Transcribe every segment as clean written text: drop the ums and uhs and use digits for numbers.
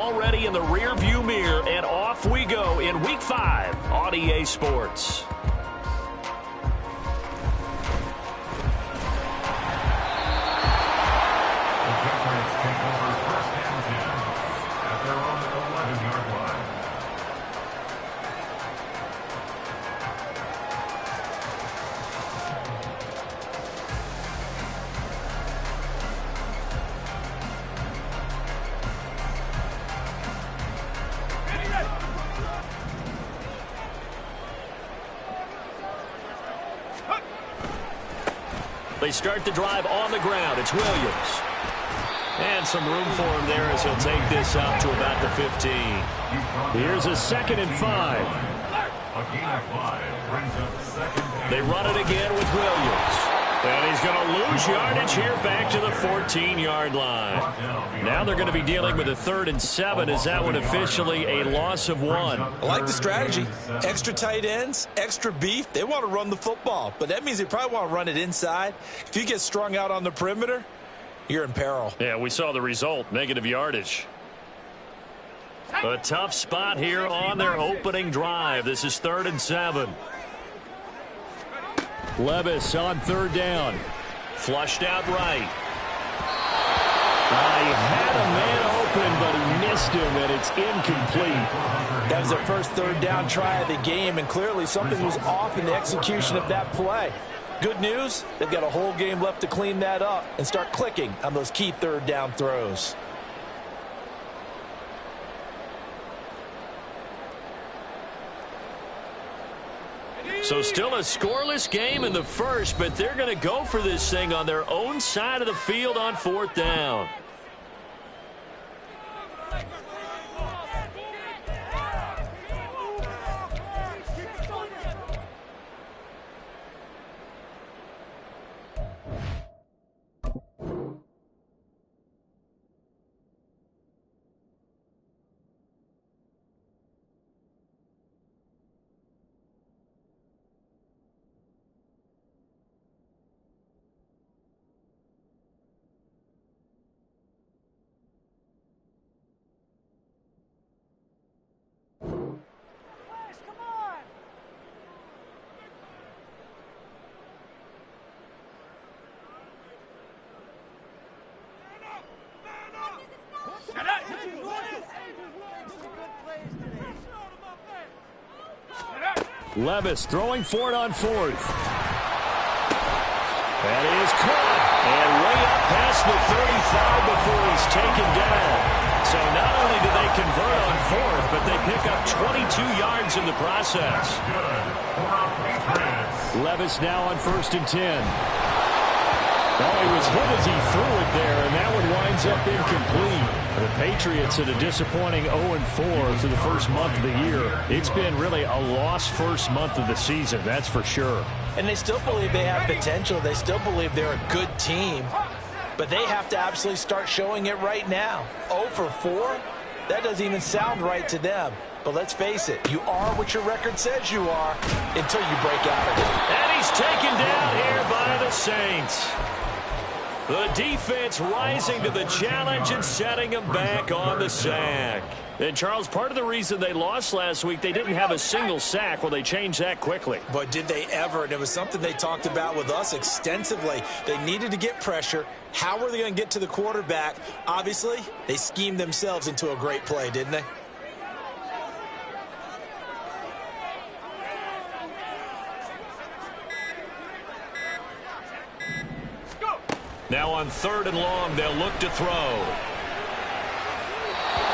Already in the rear-view mirror, and off we go in Week 5 on EA Sports. They start the drive on the ground. It's Williams. And some room for him there as he'll take this up to about the 15. Here's a 2nd and 5. They run it again with Williams. And he's going to lose yardage here back to the 14-yard line. Now they're going to be dealing with a 3rd and 7. Is that one officially a loss of 1? I like the strategy. Extra tight ends, extra beef. They want to run the football, but that means they probably want to run it inside. If you get strung out on the perimeter, you're in peril. Yeah, we saw the result, negative yardage. A tough spot here on their opening drive. This is 3rd and 7. Levis on 3rd down. Flushed out right. He had a man open, but he missed him, and it's incomplete. That was their first 3rd down try of the game, and clearly something was off in the execution of that play. Good news, they've got a whole game left to clean that up and start clicking on those key 3rd down throws. So still a scoreless game in the first, but they're going to go for this thing on their own side of the field on 4th down. Levis throwing for it on 4th. That is caught. And way up past the 35 before he's taken down. So not only do they convert on 4th, but they pick up 22 yards in the process. Levis now on 1st and 10. Well, he was hit as he threw it there, and that one winds up incomplete. The Patriots at a disappointing 0-4 through the first month of the year. It's been really a lost first month of the season, that's for sure. And they still believe they have potential. They still believe they're a good team. But they have to absolutely start showing it right now. 0-4? That doesn't even sound right to them. But let's face it, you are what your record says you are until you break out of it. And he's taken down here by the Saints. The defense rising to the challenge and setting them back on the sack. And, Charles, part of the reason they lost last week, they didn't have a single sack. Well, they changed that quickly. But did they ever? And it was something they talked about with us extensively. They needed to get pressure. How were they going to get to the quarterback? Obviously, they schemed themselves into a great play, didn't they? Now on 3rd and long, they'll look to throw.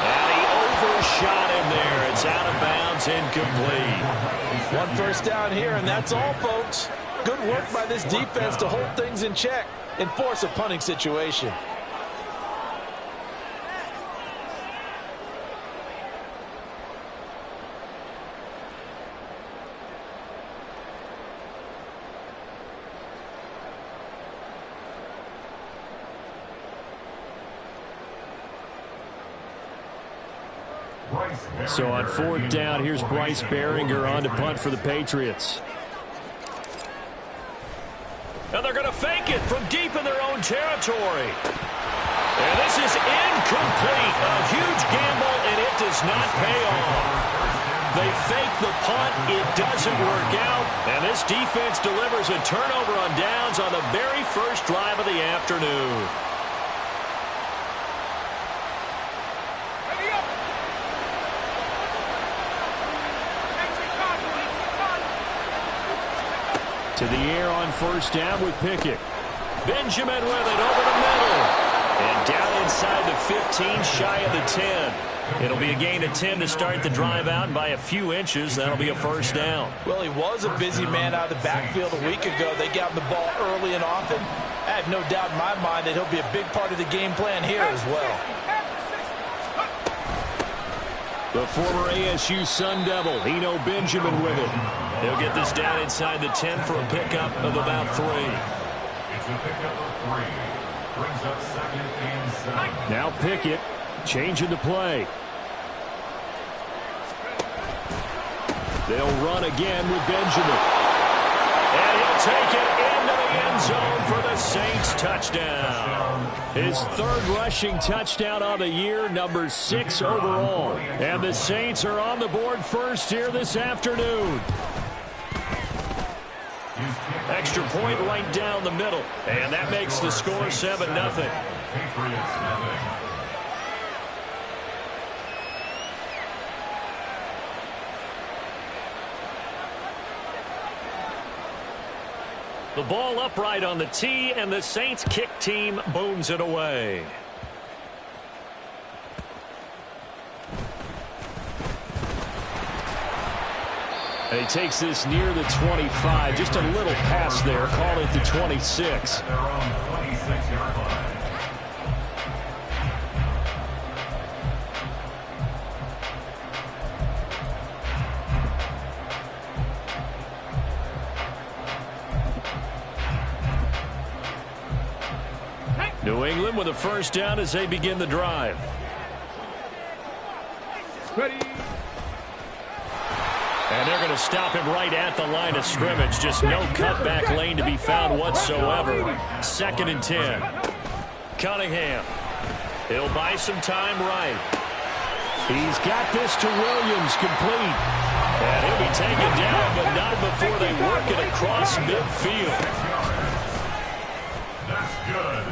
And he overshot him there. It's out of bounds, incomplete. 1 first down here, and that's all, folks. Good work by this defense to hold things in check and force a punting situation. So on 4th down, here's Bryce Behringer on to punt for the Patriots. And they're going to fake it from deep in their own territory. And this is incomplete. A huge gamble, and it does not pay off. They fake the punt. It doesn't work out. And this defense delivers a turnover on downs on the very first drive of the afternoon. To the air on first down with Pickett. Benjamin with it over the middle. And down inside the 15, shy of the 10. It'll be a gain of 10 to start the drive out, and by a few inches, that'll be a first down. Well, he was a busy man out of the backfield a week ago. They got him the ball early and often. I have no doubt in my mind that he'll be a big part of the game plan here as well. The former ASU Sun Devil, Eno Benjamin with it. He'll get this down inside the 10 for a pickup of about 3. It's a pickup of 3. Brings up 2nd and 7. Now Pickett changing the play. They'll run again with Benjamin. And he'll take it into the end zone for the Saints touchdown. His 3rd rushing touchdown on the year, number 6 overall. And the Saints are on the board first here this afternoon. Extra point right down the middle. And that makes the score 7-0. Patriots 7. The ball upright on the tee, and the Saints kick team booms it away. And he takes this near the 25. Just a little pass there. Call it the 26. They're on 26-yard line. New England with a first down as they begin the drive. Ready. And they're going to stop him right at the line of scrimmage. Just no cutback lane to be found whatsoever. 2nd and 10. Cunningham. He'll buy some time right. He's got this to Williams, complete. And he'll be taken down, but not before they work it across midfield. That's good.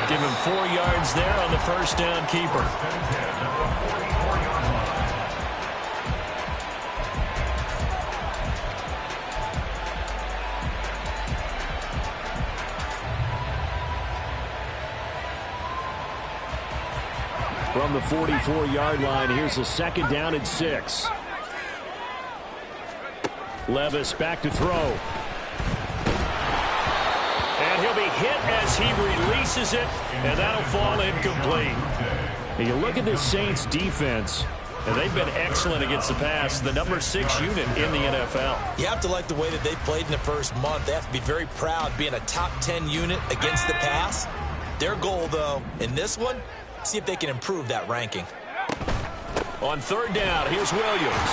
Give him 4 yards there on the first down keeper. From the 44-yard line, here's a 2nd down and 6. Levis back to throw. And he'll be hit as he releases it, and that'll fall incomplete. And you look at this Saints defense, and they've been excellent against the pass, the number 6 unit in the NFL. You have to like the way that they played in the first month. They have to be very proud being a top 10 unit against the pass. Their goal, though, in this one, see if they can improve that ranking. On 3rd down, here's Williams.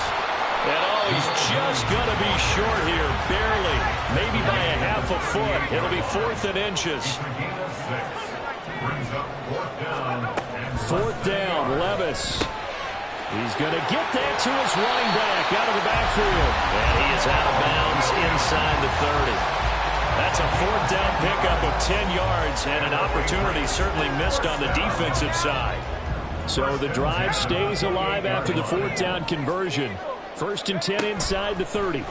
And oh, he's just going to be short here, barely. Maybe by a half a foot. It'll be 4th and inches. 4th down, Levis. He's going to get that to his running back out of the backfield. And he is out of bounds inside the 30. That's a 4th down pickup of 10 yards, and an opportunity certainly missed on the defensive side. So the drive stays alive after the 4th down conversion. 1st and 10 inside the 30. And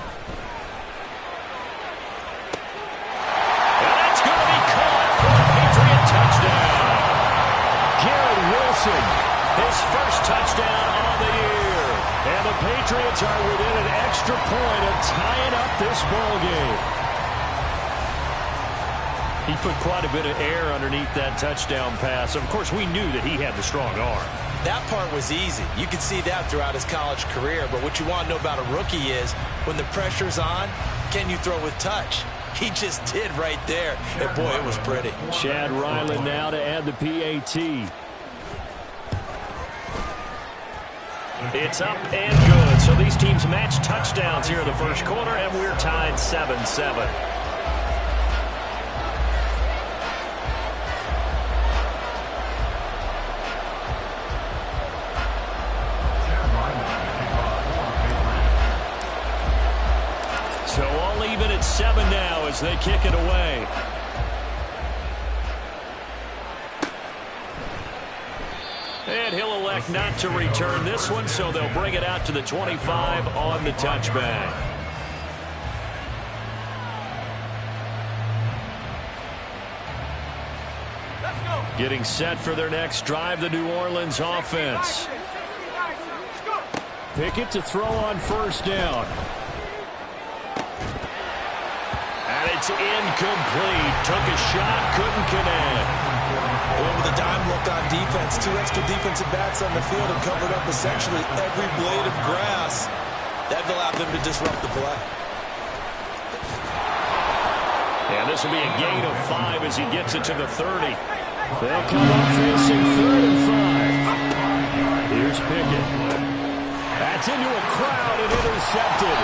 that's going to be caught for a Patriot touchdown. Garrett Wilson, his first touchdown on the year. And the Patriots are within an extra point of tying up this ball game. He put quite a bit of air underneath that touchdown pass. Of course, we knew that he had the strong arm. That part was easy. You could see that throughout his college career. But what you want to know about a rookie is when the pressure's on, can you throw with touch? He just did right there. And, boy, it was pretty. Chad Ryland now to add the PAT. It's up and good. So these teams match touchdowns here in the first quarter, and we're tied 7-7. 7 now as they kick it away. And he'll elect not to return this one, so they'll bring it out to the 25 on the touchback. Getting set for their next drive, the New Orleans offense. Pickett to throw on first down. And it's incomplete. Took a shot, couldn't connect. Over the dime look on defense. 2 extra defensive backs on the field and covered up essentially every blade of grass. That allowed them to disrupt the play. And this will be a gain of 5 as he gets it to the 30. They'll come up facing 3rd and 5. Here's Pickett. That's into a crowd and intercepted.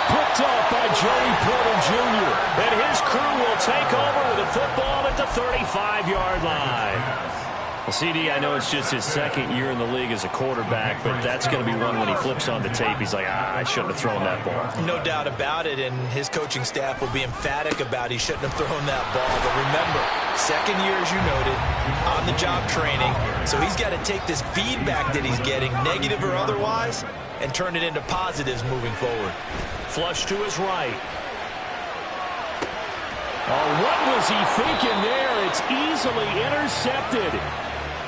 Picked up by Joey Porter Jr. And his crew will take over with the football at the 35-yard line. Well, CD, I know it's just his 2nd year in the league as a quarterback, but that's going to be one when he flips on the tape. He's like, I shouldn't have thrown that ball. No doubt about it, and his coaching staff will be emphatic about he shouldn't have thrown that ball. But remember, 2nd year, as you noted, on-the-job training, so he's got to take this feedback that he's getting, negative or otherwise, and turn it into positives moving forward. Flush to his right. Oh, what was he thinking there? It's easily intercepted.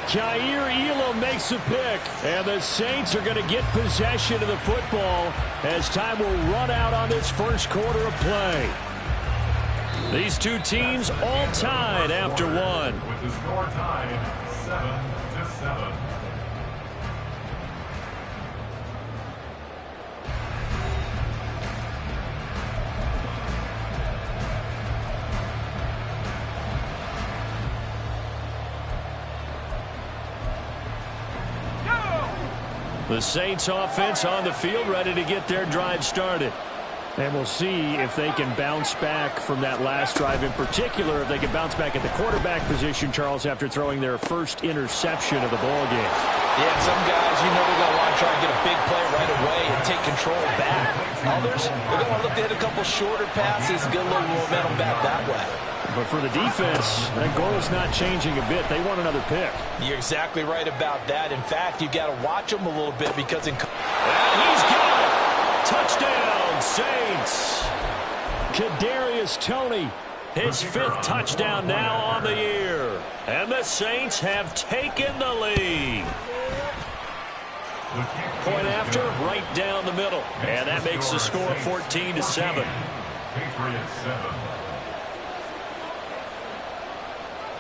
Jair Elam makes a pick, and the Saints are going to get possession of the football as time will run out on this first quarter of play. These two teams all tied after one. With the score tied 7-7. The Saints offense on the field, ready to get their drive started. And we'll see if they can bounce back from that last drive, in particular if they can bounce back at the quarterback position, Charles, after throwing their first interception of the ball game. Yeah, some guys, you know, they're going to want to try and get a big play right away and take control back. Others, they're going to want to look to hit a couple shorter passes, get a little momentum back that way. But for the defense, that goal is not changing a bit. They want another pick. You're exactly right about that. In fact, you've got to watch them a little bit because in... And he's got it! Touchdown, Saints! Kadarius Toney, his 5th touchdown now on the year. And the Saints have taken the lead. Point after, right down the middle. And that makes the score 14-7. Patriots 7.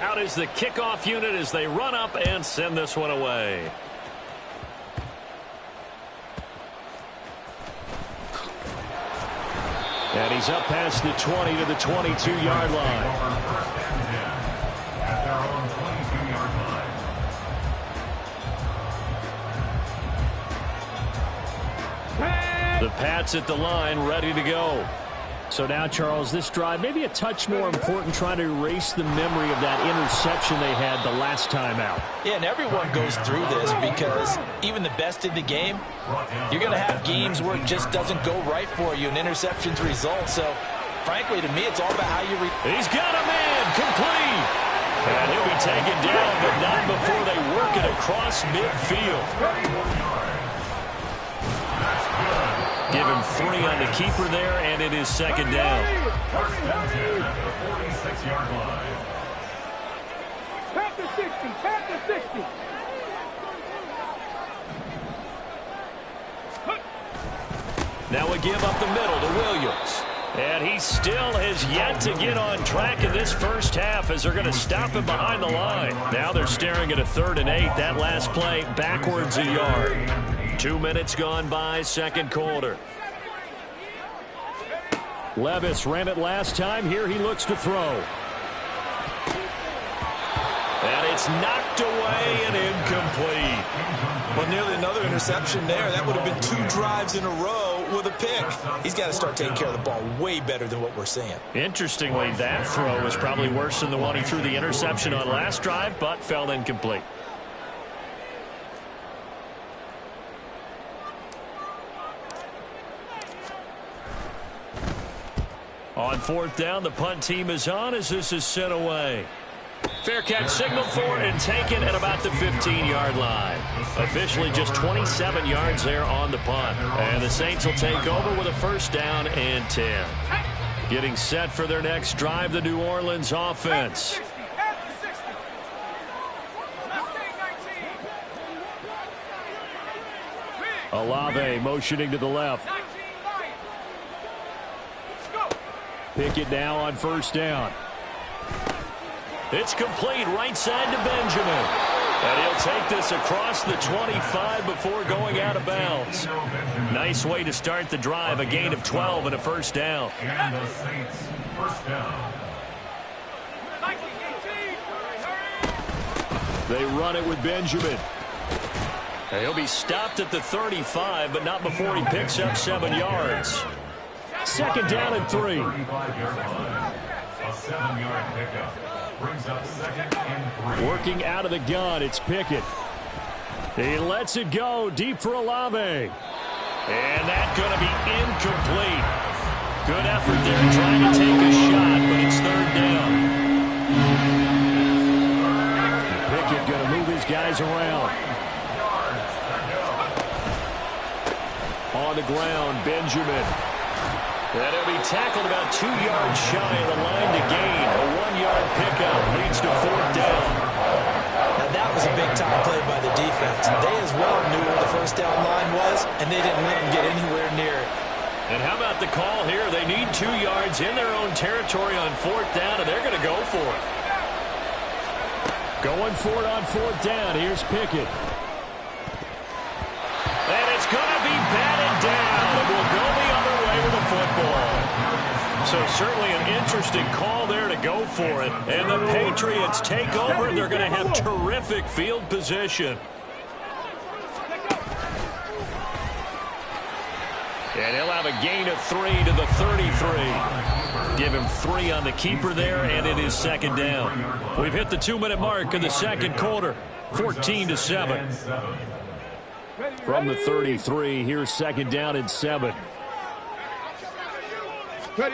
Out is the kickoff unit as they run up and send this one away. And he's up past the 20 to the 22-yard line. At their own 22-yard line. The Pats at the line, ready to go. So now, Charles, this drive maybe a touch more important, trying to erase the memory of that interception they had the last time out. Yeah, and everyone goes through this because even the best in the game, you're going to have games where it just doesn't go right for you, and interceptions result. So, frankly, to me, it's all about how you... He's got a man, complete. And he'll be taken down, but not before they work it across midfield. Give him 3 on the keeper there, and it is 2nd down. First and 10 at the 46-yard line. Back to 60, back to 60. Now we give up the middle to Williams. And he still has yet to get on track in this first half as they're going to stop him behind the line. Now they're staring at a 3rd and 8. That last play backwards a yard. 2 minutes gone by, 2nd quarter. Levis ran it last time. Here he looks to throw. And it's knocked away and incomplete. Well, nearly another interception there. That would have been 2 drives in a row with a pick. He's got to start taking care of the ball way better than what we're seeing. Interestingly, that throw was probably worse than the one he threw the interception on last drive, but fell incomplete. On fourth down, the punt team is on as this is sent away. Fair catch signaled for and taken at about the 15-yard line. Officially just 27 yards there on the punt. And the Saints will take over with a first down and 10. Getting set for their next drive, the New Orleans offense. Olave motioning to the left. Pickett now on first down. It's complete right side to Benjamin. And he'll take this across the 25 before going out of bounds. Nice way to start the drive. A gain of 12 and a first down. And the Saints, first down. They run it with Benjamin. And he'll be stopped at the 35, but not before he picks up 7 yards. Second down and 3. 35-yard line. A 7-yard pickup. Brings up second and 3. Working out of the gun, it's Pickett. He lets it go deep for Olave. And that's going to be incomplete. Good effort there trying to take a shot, but it's third down. Pickett going to move his guys around. On the ground, Benjamin. And he'll be tackled about 2 yards shy of the line to gain. A 1-yard pickup leads to fourth down. Now that was a big-time play by the defense. They as well knew where the first down line was, and they didn't let them get anywhere near it. And how about the call here? They need 2 yards in their own territory on fourth down, and they're going to go for it. Going for it on fourth down. Here's Pickett. And it's going to be batted down. It will go the other way with the football. So certainly an interesting call there to go for it. And the Patriots take over, and they're going to have terrific field position. And he'll have a gain of 3 to the 33. Give him 3 on the keeper there, and it is second down. We've hit the 2-minute mark in the second quarter. 14-7. From the 33, here's second down and 7. And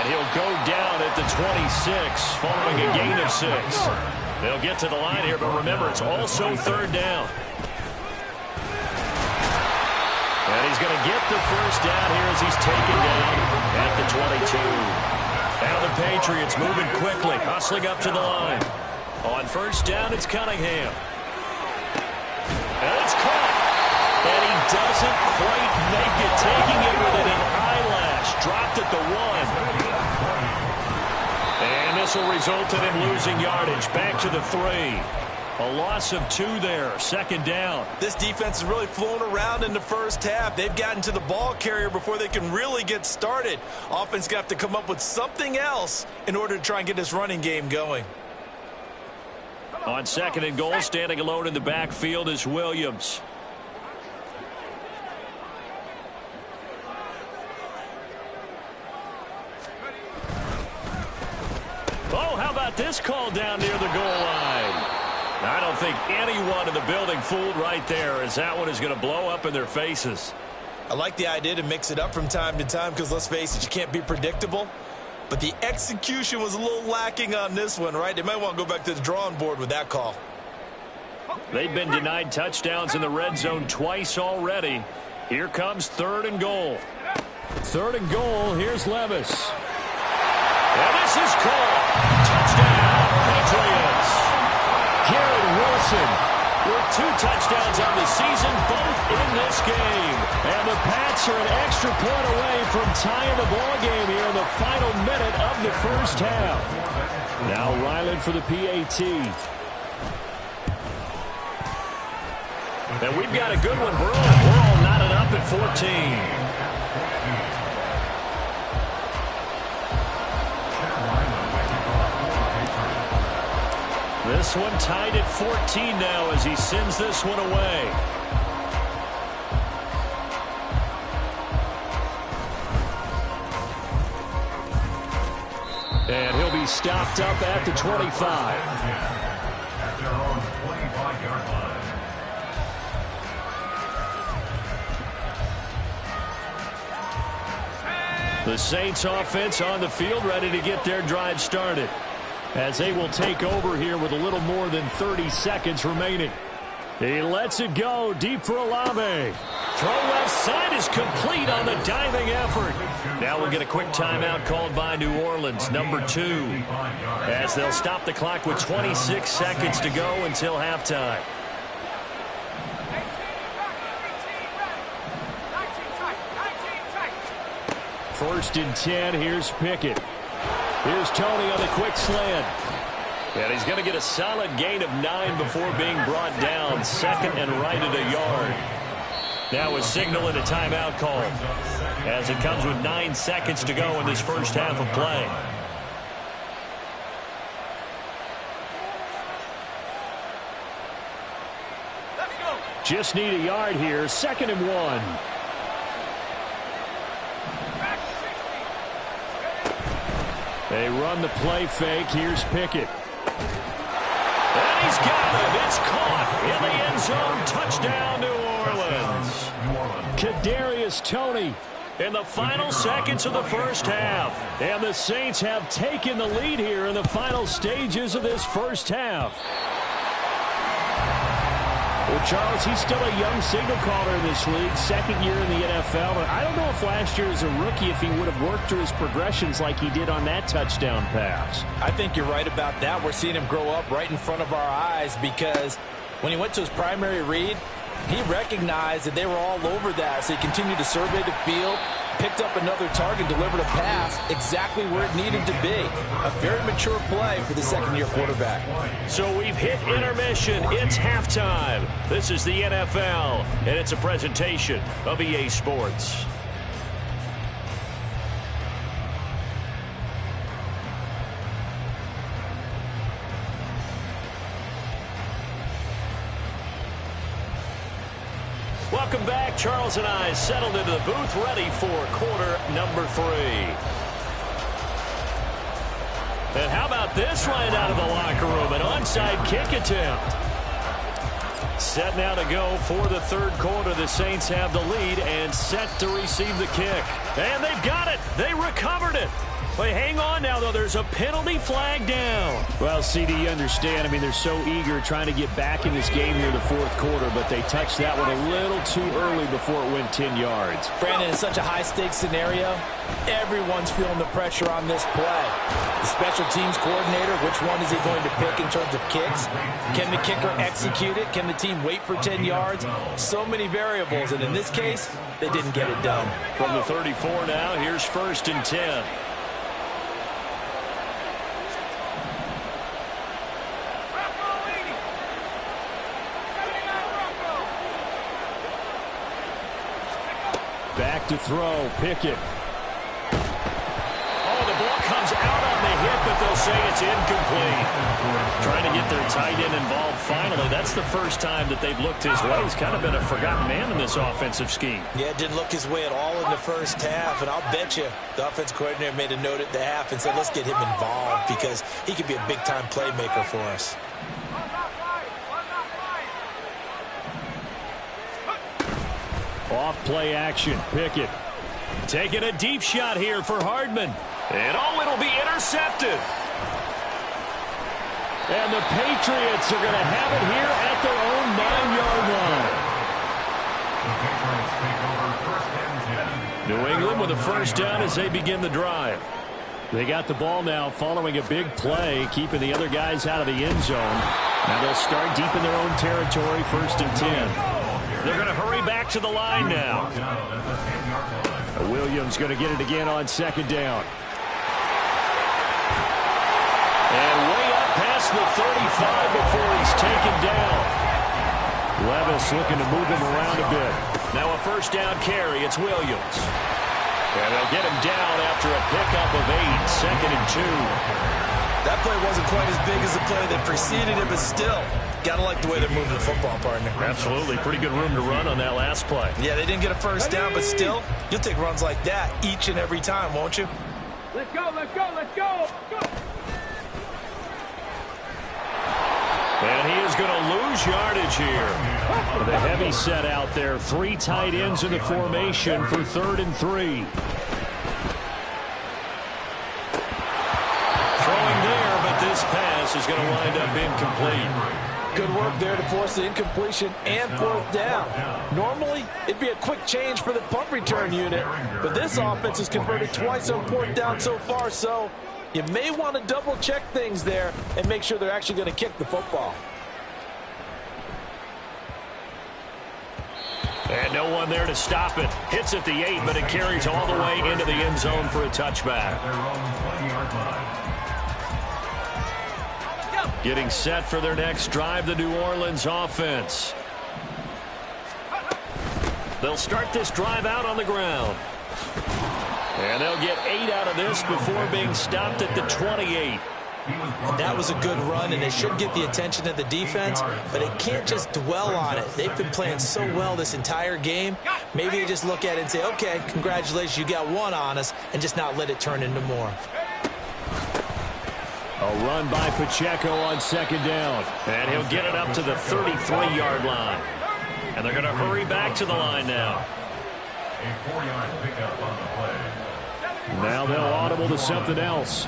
he'll go down at the 26 following a gain of 6. They'll get to the line here, but remember, it's also third down. And he's going to get the first down here as he's taken down at the 22. Now the Patriots moving quickly, hustling up to the line. On first down, it's Cunningham. And it's caught. And he doesn't quite make it, taking it within an eyelash. Dropped at the 1. And this will result in him losing yardage. Back to the 3. A loss of 2 there. Second down. This defense is really flown around in the first half. They've gotten to the ball carrier before they can really get started. Offense got to come up with something else in order to try and get this running game going. On second and goal, standing alone in the backfield is Williams. Oh, how about this call down near the goal line? I don't think anyone in the building fooled right there, as that one is going to blow up in their faces. I like the idea to mix it up from time to time because, let's face it, you can't be predictable. But the execution was a little lacking on this one, right? They might want to go back to the drawing board with that call. They've been denied touchdowns in the red zone twice already. Here comes third and goal. Third and goal, here's Levis. And this is called. Touchdown, Patriots. Garrett Wilson with 2 touchdowns on the season, both in this game. And the Pats are an extra point away from tying the ball game here in the final minute of the first half. Now Ryland for the PAT. And we've got a good one brewing. We're all knotted up at 14. This one tied at 14 now as he sends this one away. And he'll be stopped up at the 25. At their own 25-yard line. The Saints offense on the field, ready to get their drive started, as they will take over here with a little more than 30 seconds remaining. He lets it go deep for Olave. Throw left side is complete on the diving effort. Now we'll get a quick timeout called by New Orleans, number 2, as they'll stop the clock with 26 seconds to go until halftime. First and 10, here's Pickett. Here's Tony on the quick slant. And he's going to get a solid gain of 9 before being brought down. Second and right at a yard. Now a signal and a timeout call, as it comes with 9 seconds to go in this first half of play. Just need a yard here. Second and 1. They run the play fake. Here's Pickett. And he's got it. It's caught in the end zone. Touchdown, New Orleans. Kadarius Toney in the final seconds of the first half. And the Saints have taken the lead here in the final stages of this first half. Well, Charles, he's still a young signal caller in this league, second year in the NFL. But I don't know if last year as a rookie, if he would have worked through his progressions like he did on that touchdown pass. I think you're right about that. We're seeing him grow up right in front of our eyes, because when he went to his primary read, he recognized that they were all over that. So he continued to survey the field, picked up another target, delivered a pass exactly where it needed to be. A very mature play for the second-year quarterback. So we've hit intermission. It's halftime. This is the NFL, and it's a presentation of EA Sports. Welcome back. Charles and I settled into the booth, ready for quarter number 3. And how about this right out of the locker room? An onside kick attempt. Set now to go for the third quarter. The Saints have the lead and set to receive the kick. And they've got it. They recovered it. But hang on now, though. There's a penalty flag down. Well, CD, you understand. I mean, they're so eager trying to get back in this game here in the fourth quarter, but they touched that one a little too early before it went 10 yards. Brandon, in such a high-stakes scenario, everyone's feeling the pressure on this play. The special teams coordinator, which one is he going to pick in terms of kicks? Can the kicker execute it? Can the team wait for 10 yards? So many variables, and in this case, they didn't get it done. From the 34 now, here's first and 10. Back to throw, Pickett. Oh, the ball comes out on the hit, but they'll say it's incomplete. Trying to get their tight end involved finally. That's the first time that they've looked his way. He's kind of been a forgotten man in this offensive scheme. Yeah, didn't look his way at all in the first half, and I'll bet you the offensive coordinator made a note at the half and said, let's get him involved because he could be a big-time playmaker for us. Off play action, Pickett. Taking a deep shot here for Hardman. And it'll be intercepted. And the Patriots are going to have it here at their own 9-yard line. The Patriots take over first and 10. New England with a first down as they begin the drive. They got the ball now following a big play, keeping the other guys out of the end zone. Now they'll start deep in their own territory, first and 10. They're going to hurry back to the line now. Williams going to get it again on second down. And way up past the 35 before he's taken down. Levis looking to move him around a bit. Now a first down carry. It's Williams. And they'll get him down after a pickup of 8, second and 2. That play wasn't quite as big as the play that preceded it, but still, gotta like the way they're moving the football, partner. Absolutely. Pretty good room to run on that last play. Yeah, they didn't get a first down, but still, you'll take runs like that each and every time, won't you? Let's go, let's go, let's go! Go! And he is going to lose yardage here. The heavy set out there. 3 tight ends in the formation for 3rd and 3. going to wind up incomplete. Good work there to force the incompletion and fourth down. Normally, it'd be a quick change for the punt return unit, but this offense has converted twice on fourth down so far, so you may want to double-check things there and make sure they're actually going to kick the football. And no one there to stop it. Hits at the 8, but it carries all the way into the end zone for a touchback. Getting set for their next drive, the New Orleans offense. They'll start this drive out on the ground. And they'll get 8 out of this before being stopped at the 28. That was a good run, and it should get the attention of the defense, but it can't just dwell on it. They've been playing so well this entire game. Maybe they just look at it and say, okay, congratulations, you got one on us, and just not let it turn into more. A run by Pacheco on second down. And he'll get it up to the 33-yard line. And they're going to hurry back to the line now. A 4-yard pickup on the play. Now they'll audible to something else.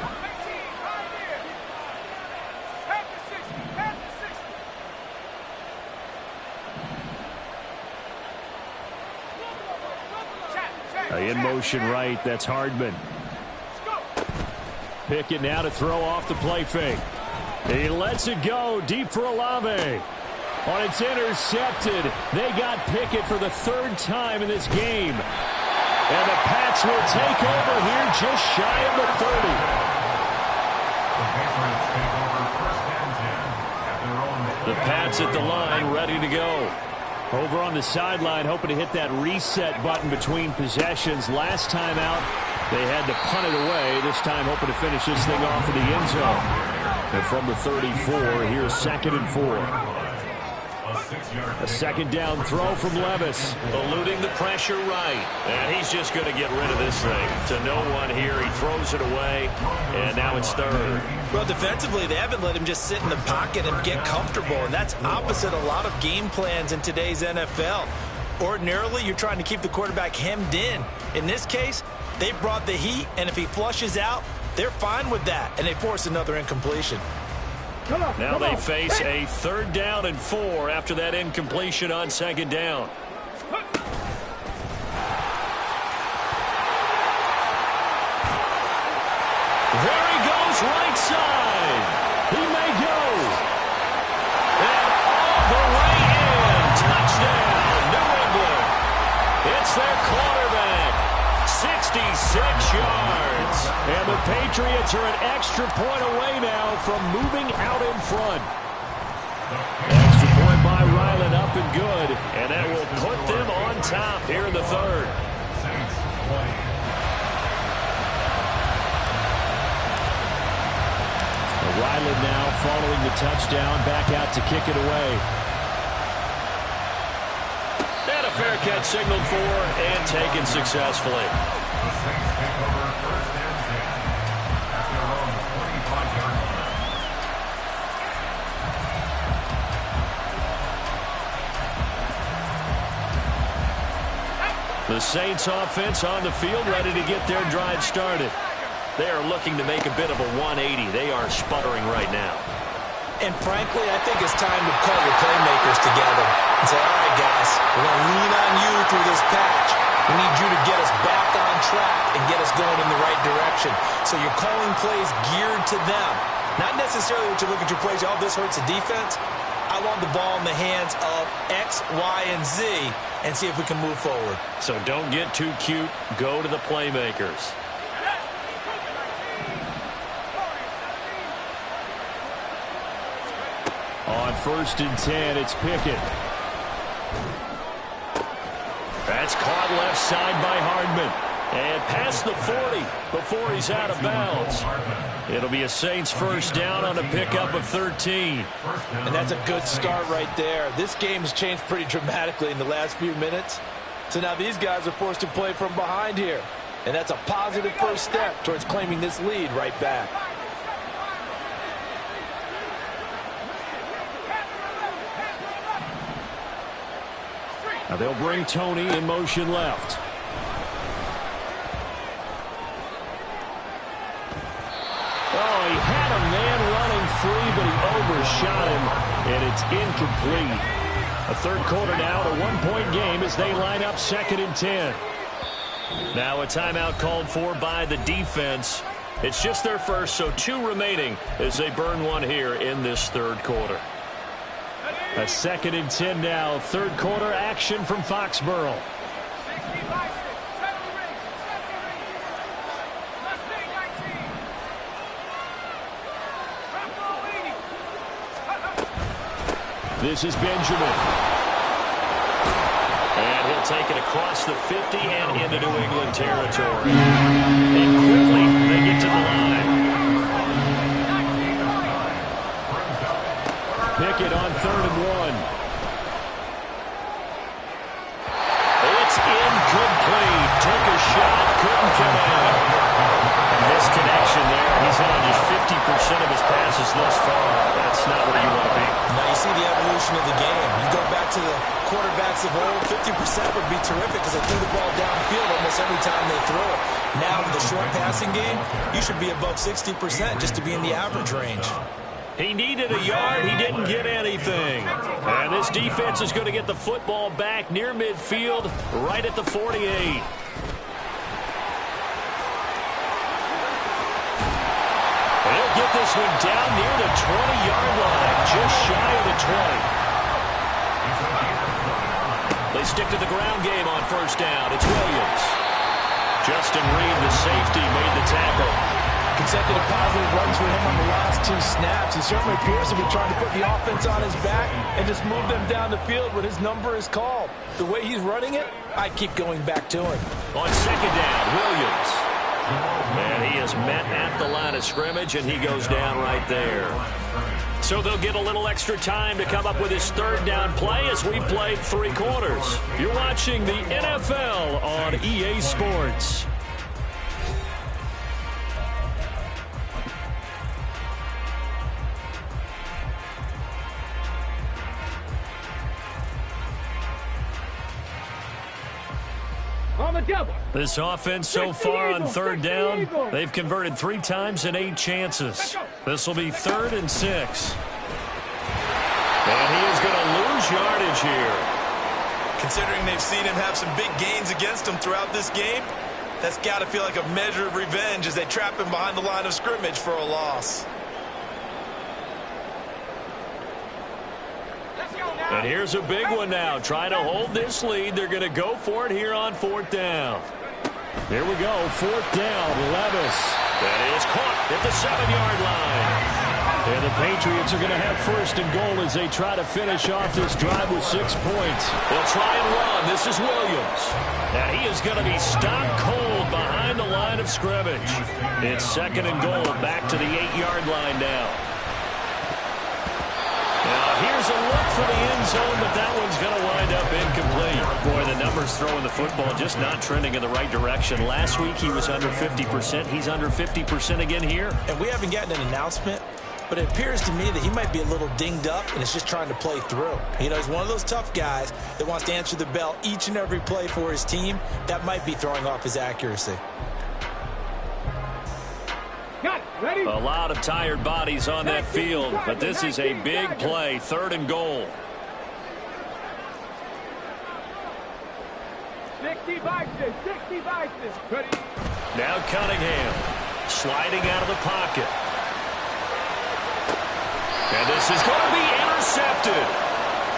In motion right, that's Hardman. Pickett now to throw off the play fake. He lets it go deep for Olave. On it's intercepted. They got Pickett for the third time in this game. And the Pats will take over here just shy of the 30. The Pats at the line, ready to go. Over on the sideline, hoping to hit that reset button between possessions. Last time out, they had to punt it away. This time, hoping to finish this thing off in the end zone. And from the 34, here's 2nd and 4. A second down throw from Levis. Eluding the pressure right. And he's just going to get rid of this thing. To no one here. He throws it away. And now it's 3rd. Well, defensively, they haven't let him just sit in the pocket and get comfortable. And that's opposite a lot of game plans in today's NFL. Ordinarily, you're trying to keep the quarterback hemmed in. In this case, they brought the heat. And if he flushes out, they're fine with that. And they force another incompletion. Now they face a 3rd down and 4 after that incompletion on 2nd down. There he goes, right side. He may go. And all the way in. Touchdown, New England. It's their quarterback. 66 yards. And the Patriots are an extra point away now from moving out in front. Extra point by Ryland, up and good. And that will put them on top here in the 3rd. Ryland now following the touchdown, back out to kick it away. And a fair catch signaled for and taken successfully. The Saints take over 1st and 10 at their own 25-yard line. The Saints offense on the field, ready to get their drive started. They are looking to make a bit of a 180. They are sputtering right now. And frankly, I think it's time to call your playmakers together and say, all right, guys, we're going to lean on you through this patch. We need you to get us back on track and get us going in the right direction. So you're calling plays geared to them. Not necessarily what you look at your plays, oh, this hurts the defense. I want the ball in the hands of X, Y, and Z and see if we can move forward. So don't get too cute. Go to the playmakers. On 1st and 10, it's Pickett. That's caught left side by Hardman. And past the 40 before he's out of bounds. It'll be a Saints 1st down on a pickup of 13. And that's a good start right there. This game's changed pretty dramatically in the last few minutes. So now these guys are forced to play from behind here. And that's a positive first step towards claiming this lead right back. Now they'll bring Tony in motion left. Oh, he had a man running free, but he overshot him, and it's incomplete. A third quarter now, a one-point game as they line up 2nd and 10. Now a timeout called for by the defense. It's just their first, so 2 remaining as they burn one here in this third quarter. A 2nd and 10 now, third quarter action from Foxborough. This is Benjamin. And he'll take it across the 50 and into New England territory. And quickly, they get to the line. Pickett on 3rd and 1. It's incomplete. Took a shot, couldn't connect. And this connection there, he's hit on just 50% of his passes thus far. That's not where you want to be. Now you see the evolution of the game. You go back to the quarterbacks of old, 50% would be terrific because they threw the ball downfield almost every time they throw it. Now with the short passing game, you should be above 60% just to be in the average range. He needed a yard. He didn't get anything. And this defense is going to get the football back near midfield, right at the 48. They'll get this one down near the 20-yard line, just shy of the 20. They stick to the ground game on first down. It's Williams. Justin Reed, the safety, made the tackle. Consecutive positive runs for him on the last 2 snaps. He certainly appears to be trying to put the offense on his back and just move them down the field when his number is called. The way he's running it, I keep going back to him. On second down, Williams. And he is met at the line of scrimmage, and he goes down right there. So they'll get a little extra time to come up with his third down play as we played 3 quarters. You're watching the NFL on EA Sports. This offense so far on third down, they've converted 3 times in 8 chances. This will be 3rd and 6. And he is going to lose yardage here. Considering they've seen him have some big gains against them throughout this game, that's got to feel like a measure of revenge as they trap him behind the line of scrimmage for a loss. And here's a big one now. Trying to hold this lead. They're going to go for it here on 4th down. Here we go. 4th down. Levis. That is caught at the 7-yard line. And the Patriots are going to have 1st and goal as they try to finish off this drive with 6 points. They'll try and run. This is Williams. And he is going to be stopped cold behind the line of scrimmage. It's 2nd and goal back to the 8-yard line now. Now, here's a look for the end zone, but that one's going to wind up incomplete. Boy, the numbers throwing the football just not trending in the right direction. Last week, he was under 50%. He's under 50% again here. And we haven't gotten an announcement, but it appears to me that he might be a little dinged up and is just trying to play through. You know, he's one of those tough guys that wants to answer the bell each and every play for his team. That might be throwing off his accuracy. A lot of tired bodies on that field, but this is a big play, 3rd and goal. 60 boxes, 60 boxes. Now Cunningham sliding out of the pocket. And this is going to be intercepted.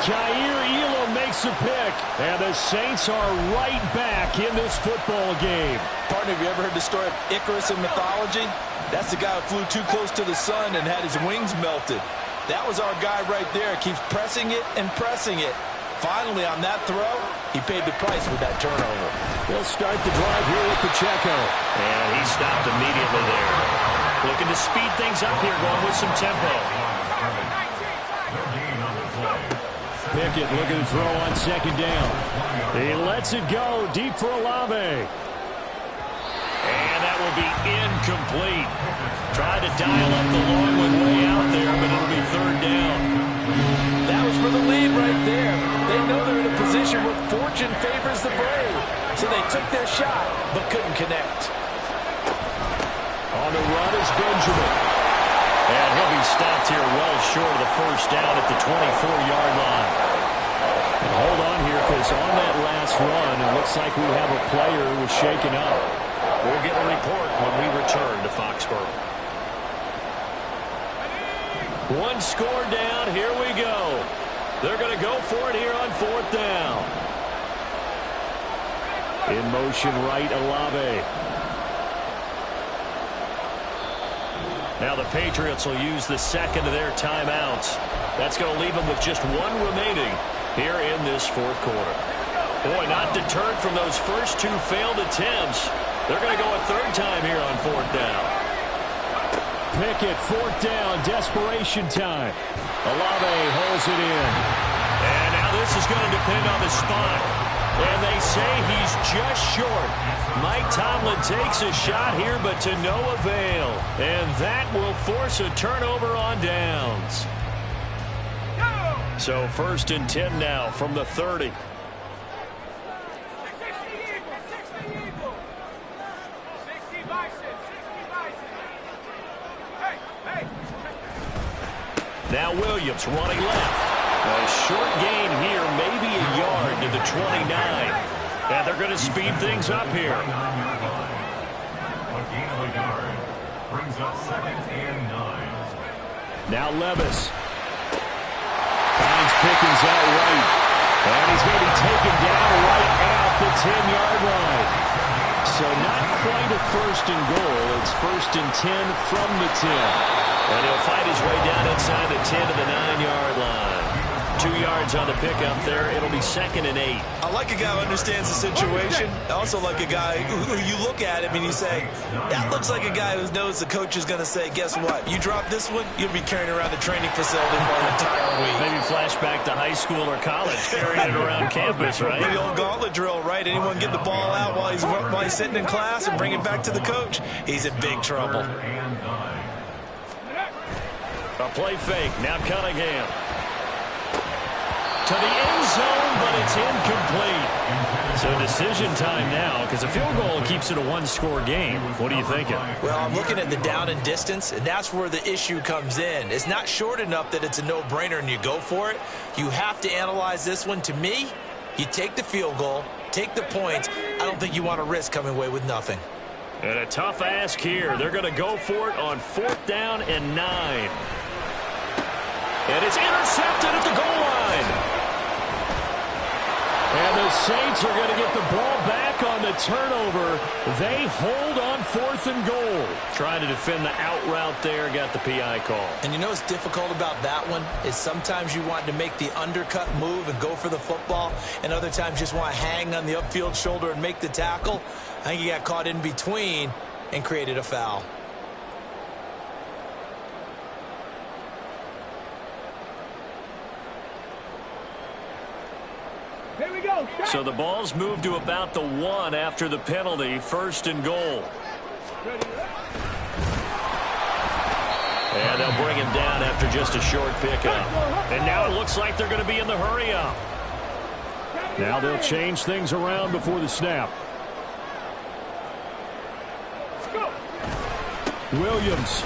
Jair Elam makes a pick, and the Saints are right back in this football game. Partner, have you ever heard the story of Icarus in mythology? That's the guy who flew too close to the sun and had his wings melted. That was our guy right there. Keeps pressing it and pressing it. Finally, on that throw, he paid the price with that turnover. He'll start the drive here with Pacheco. And he stopped immediately there. Looking to speed things up here, going with some tempo. Pickett looking to throw on 2nd down. He lets it go deep for Olave. And that will be incomplete. Tried to dial up the long one way out there, but it'll be 3rd down. That was for the lead right there. They know they're in a position where fortune favors the brave. So they took their shot, but couldn't connect. On the run is Benjamin. And he'll be stopped here well short of the first down at the 24-yard line. And hold on here, because on that last run, it looks like we have a player who was shaken up. We'll get a report when we return to Foxborough. One score down. Here we go. They're going to go for it here on fourth down. In motion right, Olave. Now the Patriots will use the second of their timeouts. That's going to leave them with just one remaining here in this fourth quarter. Boy, not deterred from those first two failed attempts. They're going to go a third time here on fourth down. Pickett, fourth down, desperation time. Olave holds it in. And now this is going to depend on the spot. And they say he's just short. Mike Tomlin takes a shot here, but to no avail. And that will force a turnover on downs. So 1st and 10 now from the 30. Now Williams running left. A short gain here, maybe a yard to the 29. And they're going to speed things up here. A gain of a yard brings up 2nd and 9. Now Levis. Finds Pickens out right. And he's going to be taken down right at the 10-yard line. So not quite a 1st and goal. It's 1st and 10 from the 10. And he'll fight his way down inside the 10 to the 9-yard line. 2 yards on the pickup there. It'll be 2nd and 8. I like a guy who understands the situation. I also like a guy who you look at him and you say, that looks like a guy who knows the coach is going to say, guess what? You drop this one, you'll be carrying around the training facility for an entire week. Maybe flashback to high school or college, carrying it around campus, right? The old gauntlet drill, right? Anyone get the ball out while he's sitting in class and bring it back to the coach? He's in big trouble. A play fake. Now Cunningham. To the end zone, but it's incomplete. So decision time now, because a field goal keeps it a one-score game. What are you thinking? Well, I'm looking at the down and distance, and that's where the issue comes in. It's not short enough that it's a no-brainer and you go for it. You have to analyze this one. To me, you take the field goal, take the points. I don't think you want to risk coming away with nothing. And a tough ask here. They're going to go for it on 4th down and 9. And it's intercepted at the goal line. And the Saints are going to get the ball back on the turnover. They hold on 4th and goal. Trying to defend the out route there, got the PI call. And you know what's difficult about that one is sometimes you want to make the undercut move and go for the football, and other times just want to hang on the upfield shoulder and make the tackle. I think he got caught in between and created a foul. Here we go. So the ball's moved to about the 1 after the penalty. 1st and goal. And they'll bring him down after just a short pickup. And now it looks like they're going to be in the hurry-up. Now they'll change things around before the snap. Williams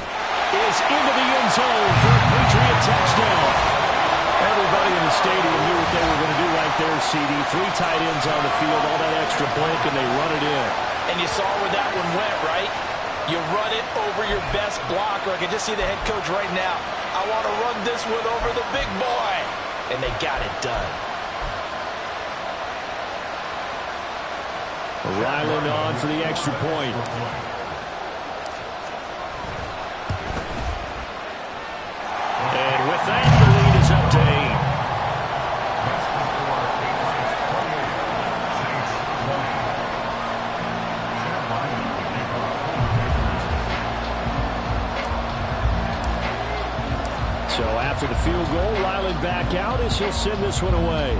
is into the end zone for a Patriot touchdown. Everybody in the stadium knew what they were going to do right there, CD. 3 tight ends on the field, all that extra blink, and they run it in. And you saw where that one went, right? You run it over your best blocker. I can just see the head coach right now. I want to run this one over the big boy. And they got it done. Ryland on for the extra point. And with that, the lead is up to 8. So after the field goal, Ryland back out as he'll send this one away.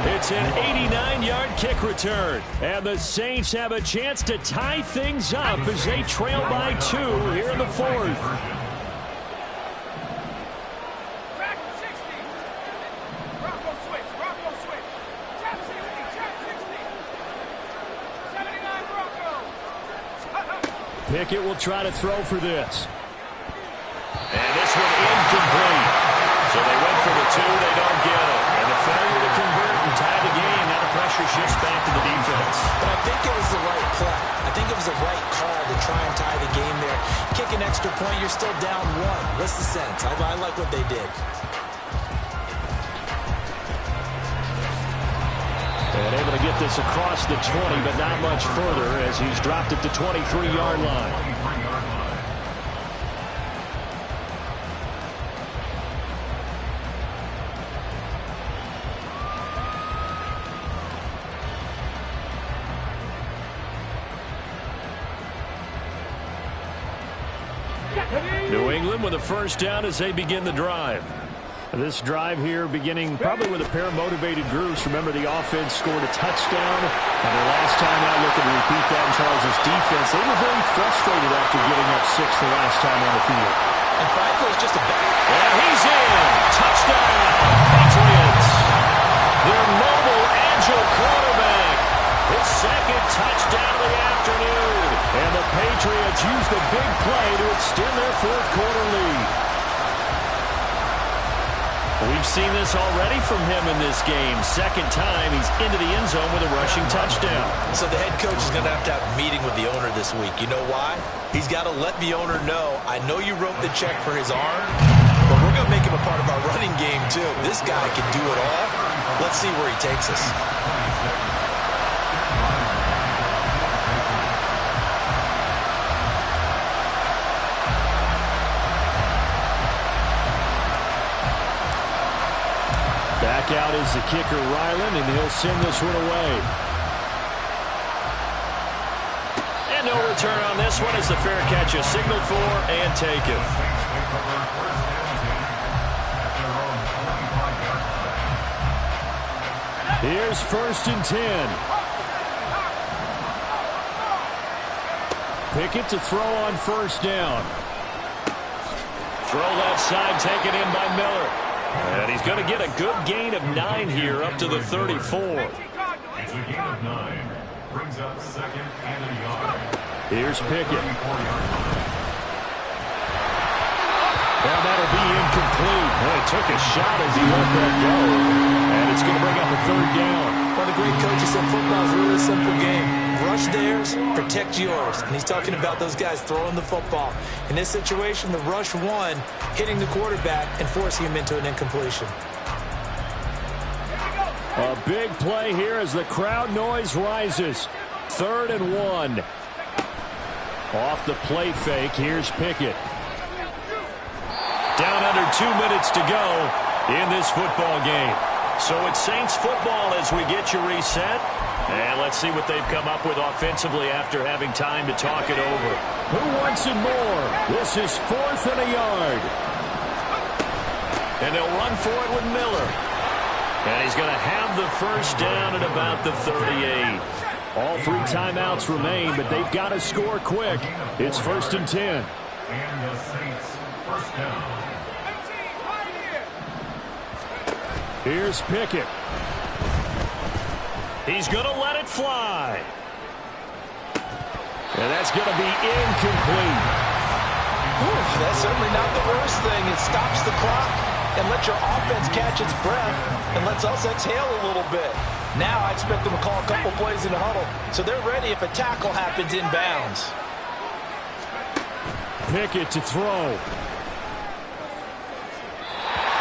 It's an 89-yard kick return. And the Saints have a chance to tie things up as they trail by 2 here in the 4th. Track 60. Rocco switch. Rocco switch. Trap 60. Trap 60. 79 Rocco. Pickett will try to throw for this. And this one incomplete. So they went for the 2. They don't get it. And the failure to convert and tie the game. Now the pressure shifts back to the defense. But I think it was the right play. I think it was the right call to try and tie the game there. Kick an extra point, you're still down 1. What's the sense? I like what they did. And able to get this across the 20, but not much further as he's dropped it to 23-yard line. New England with a first down as they begin the drive. This drive here beginning probably with a pair of motivated groups. Remember, the offense scored a touchdown, and their last time out looking to repeat that in Charles' defense. They were very frustrated after giving up 6 the last time on the field. And frankly, it's just a bad. And he's in. Touchdown, Patriots. Their mobile, agile quarterback. His second touchdown of the afternoon. And the Patriots use the big play to extend their 4th quarter lead. We've seen this already from him in this game. Second time he's into the end zone with a rushing touchdown. So the head coach is going to have a meeting with the owner this week. You know why? He's got to let the owner know, I know you wrote the check for his arm, but we're going to make him a part of our running game too. This guy can do it all. Let's see where he takes us. Back out is the kicker, Ryland, and he'll send this one away. And no return on this one as the fair catch is signaled for and taken. Here's 1st and 10. Pickett to throw on 1st down. Throw left side, taken in by Miller. And he's going to get a good gain of 9 here up to the 34. It's a gain of 9. Brings up 2nd and a yard. Here's Pickett. Well, that'll be incomplete. Boy, took a shot as he let that go. And it's going to bring up a 3rd down. One of the great coaches said football is a really simple game. Rush theirs, protect yours. And he's talking about those guys throwing the football. In this situation, the rush won, hitting the quarterback and forcing him into an incompletion. A big play here as the crowd noise rises. 3rd and 1. Off the play fake, here's Pickett. Down under 2 minutes to go in this football game. So it's Saints football as we get you reset. And let's see what they've come up with offensively after having time to talk it over. Who wants it more? This is 4th and a yard. And they'll run for it with Miller. And he's going to have the first down at about the 38. All 3 timeouts remain, but they've got to score quick. It's 1st and 10. And the Saints, first down. Here's Pickett. He's going to let it fly. And that's going to be incomplete. That's certainly not the worst thing. It stops the clock and lets your offense catch its breath and lets us exhale a little bit. Now I expect them to call a couple plays in the huddle so they're ready if a tackle happens inbounds. Pickett to throw.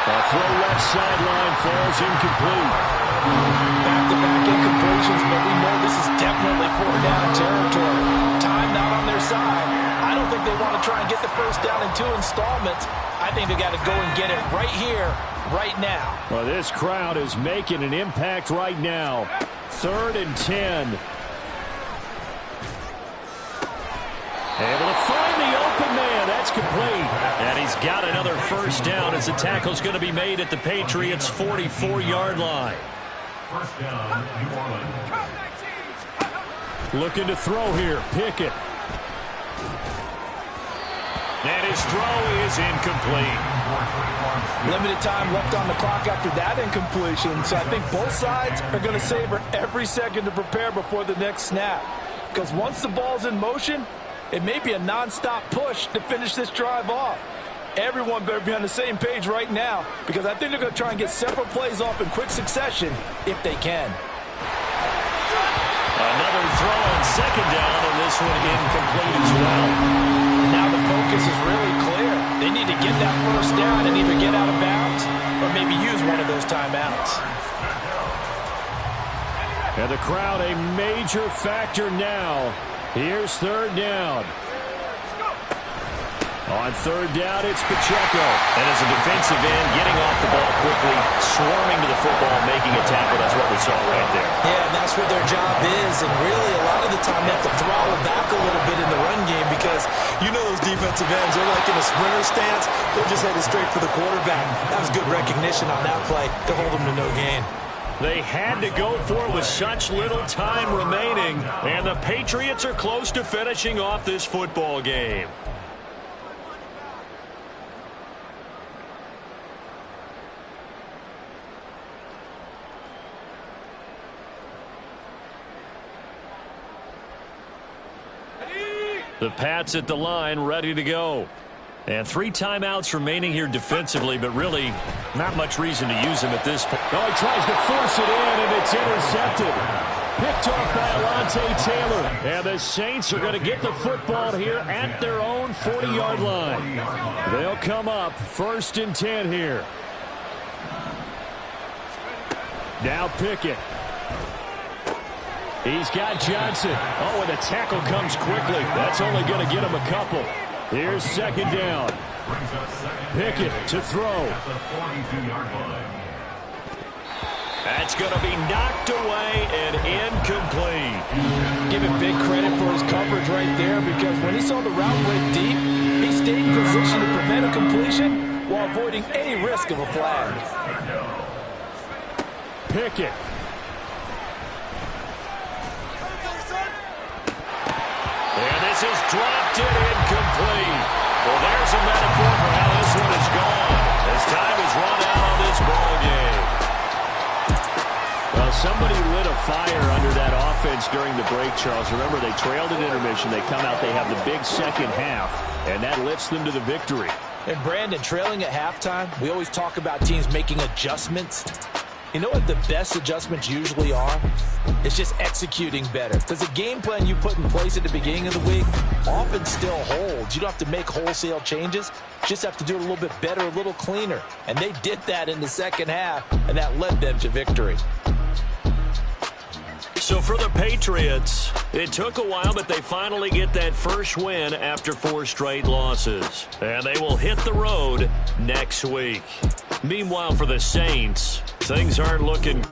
A throw left sideline falls incomplete. Back-to-back incompletions, but we know this is definitely 4th down territory. Time not on their side. I don't think they want to try and get the first down in 2 installments. I think they got to go and get it right here, right now. Well, this crowd is making an impact right now. 3rd and 10. Able to find the open man. That's complete. And he's got another first down as the tackle's going to be made at the Patriots' 44-yard line. First down, New Orleans. Looking to throw here. Pickett. And his throw is incomplete. Limited time left on the clock after that incompletion, so I think both sides are going to savor every second to prepare before the next snap. Because once the ball's in motion, it may be a non-stop push to finish this drive off. Everyone better be on the same page right now, because I think they're going to try and get several plays off in quick succession if they can. Another throw on second down, and this one incomplete as well. Now the focus is really clear. They need to get that first down and either get out of bounds or maybe use one of those timeouts. And the crowd a major factor now. Here's third down. On third down, it's Pacheco. And as a defensive end, getting off the ball quickly, swarming to the football, making a tackle. That's what we saw right there. Yeah, and that's what their job is. And really, a lot of the time, they have to throttle back a little bit in the run game because you know those defensive ends, they're like in a sprinter stance. They're just headed straight for the quarterback. That was good recognition on that play to hold them to no gain. They had to go for it with such little time remaining. And the Patriots are close to finishing off this football game. The Pats at the line, ready to go. And 3 timeouts remaining here defensively, but really not much reason to use them at this point. Oh, he tries to force it in, and it's intercepted. Picked off by Alontae Taylor. And the Saints are going to get the football here at their own 40-yard line. They'll come up 1st and 10 here. Now Pickett. He's got Johnson. Oh, and the tackle comes quickly. That's only going to get him a couple. Here's second down. Pickett to throw. That's going to be knocked away and incomplete. Give him big credit for his coverage right there because when he saw the route went deep, he stayed in position to prevent a completion while avoiding any risk of a flag. Pickett. And this is dropped and incomplete. Well, there's a metaphor for how this one is gone. As time is run out on this ball game. Well, somebody lit a fire under that offense during the break, Charles. Remember, they trailed at intermission. They come out, they have the big second half, and that lifts them to the victory. And Brandon, trailing at halftime, we always talk about teams making adjustments. You know what the best adjustments usually are? It's just executing better. Because the game plan you put in place at the beginning of the week often still holds. You don't have to make wholesale changes. You just have to do it a little bit better, a little cleaner. And they did that in the second half, and that led them to victory. So for the Patriots, it took a while, but they finally get that first win after 4 straight losses. And they will hit the road next week. Meanwhile, for the Saints, things aren't looking